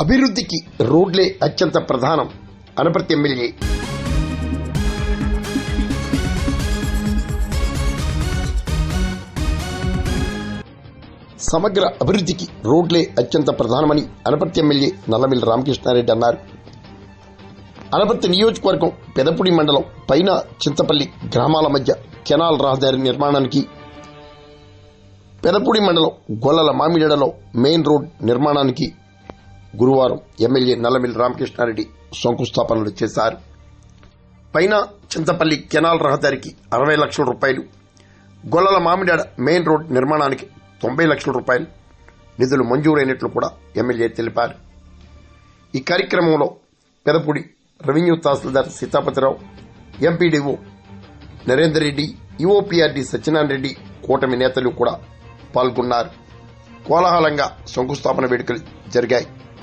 అభివృద్ధికి రోడ్లే అత్యంత ప్రధానం. అనపర్తి ఎమ్మెల్యే సమగ్ర అభివృద్ధికి రోడ్లే అత్యంత ప్రధానమని అనపర్తి ఎమ్మెల్యే నల్లమిల్లి రామకృష్ణారెడ్డి అన్నారు. అనపర్తి నియోజకవర్గం పెదపూడి మండలం పైన చింతపల్లి గ్రామాల మధ్య కెనాల్ రహదారి నిర్మాణానికి, పెదపూడి మండలం గొల్లల మామిడలో మెయిన్ రోడ్ నిర్మాణానికి గురువారం ఎమ్మెల్యే నల్లమిల్లి రామకృష్ణారెడ్డి శంకుస్థాపనలు చేశారు. పైన చింతపల్లి కెనాల్ రహదారికి 60 లక్షల రూపాయలు, గొల్లల మామిడాడ మెయిన్ రోడ్ నిర్మాణానికి 90 లక్షల రూపాయలు నిధులు మంజూరైనట్లు కూడా ఎమ్మెల్యే తెలిపారు. ఈ కార్యక్రమంలో పెదపూడి రెవెన్యూ తహసీల్దార్ సీతాపతిరావు, ఎంపీడీఓ నరేందర్ రెడ్డి, ఈఓపీఆర్డీ సత్యనారాయణ రెడ్డి, కూటమి నేతలు కూడా పాల్గొన్నారు. కోలాహలంగా శంకుస్థాపన వేడుకలు జరిగాయి.